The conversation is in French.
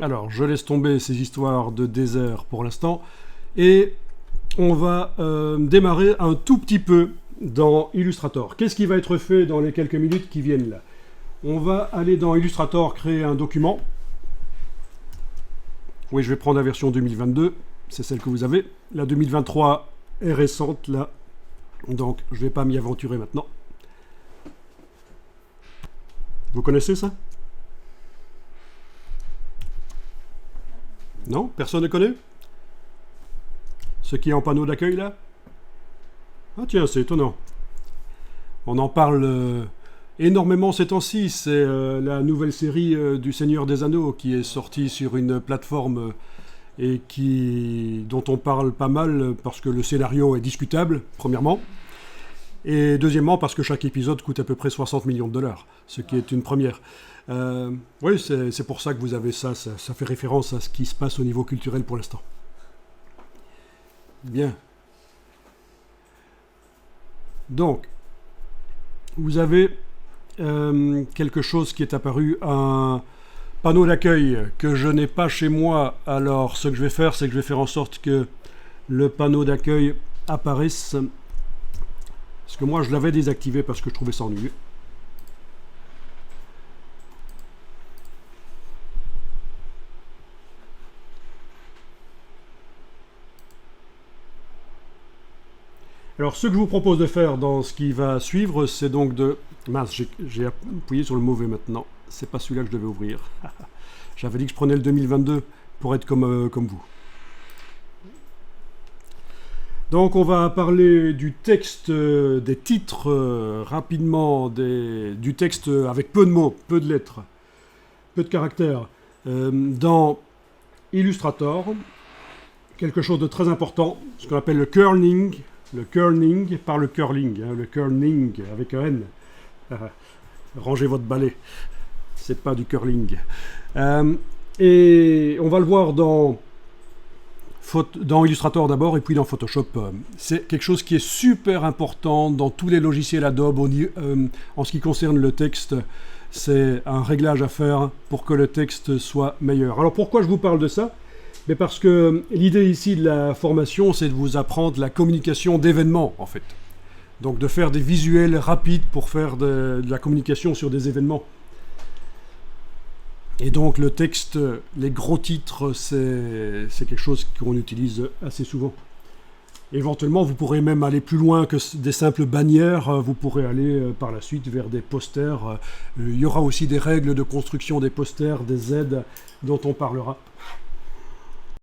Alors, je laisse tomber ces histoires de désert pour l'instant. Et on va démarrer un tout petit peu dans Illustrator. Qu'est-ce qui va être fait dans les quelques minutes qui viennent là? On va aller dans Illustrator, créer un document. Oui, je vais prendre la version 2022, c'est celle que vous avez. La 2023 est récente là, donc je ne vais pas m'y aventurer maintenant. Vous connaissez ça? Non? Personne ne connaît? Ce qui est en panneau d'accueil là? Ah tiens, c'est étonnant. On en parle énormément ces temps-ci. C'est la nouvelle série du Seigneur des Anneaux qui est sortie sur une plateforme et dont on parle pas mal parce que le scénario est discutable, premièrement. Et deuxièmement, parce que chaque épisode coûte à peu près 60 millions de dollars, ce qui est une première. Oui, c'est pour ça que vous avez ça fait référence à ce qui se passe au niveau culturel pour l'instant. Bien. Donc, vous avez quelque chose qui est apparu, un panneau d'accueil que je n'ai pas chez moi. Alors, ce que je vais faire, c'est que je vais faire en sorte que le panneau d'accueil apparaisse. Parce que moi, je l'avais désactivé parce que je trouvais ça ennuyeux. Alors, ce que je vous propose de faire dans ce qui va suivre, c'est donc de... Mince, j'ai appuyé sur le mauvais maintenant. C'est pas celui-là que je devais ouvrir. J'avais dit que je prenais le 2022 pour être comme vous. Donc, on va parler du texte, des titres rapidement, du texte avec peu de mots, peu de lettres, peu de caractères. Dans Illustrator, quelque chose de très important, ce qu'on appelle le kerning. Le kerning, par le curling, hein, le kerning avec un N. Rangez votre balai, c'est pas du curling. Et on va le voir dans Illustrator d'abord et puis dans Photoshop. C'est quelque chose qui est super important dans tous les logiciels Adobe. En ce qui concerne le texte, c'est un réglage à faire pour que le texte soit meilleur. Alors pourquoi je vous parle de ça? Mais parce que l'idée ici de la formation, c'est de vous apprendre la communication d'événements, en fait. Donc de faire des visuels rapides pour faire de la communication sur des événements. Et donc le texte, les gros titres, c'est quelque chose qu'on utilise assez souvent. Éventuellement, vous pourrez même aller plus loin que des simples bannières. Vous pourrez aller par la suite vers des posters. Il y aura aussi des règles de construction des posters, des aides dont on parlera.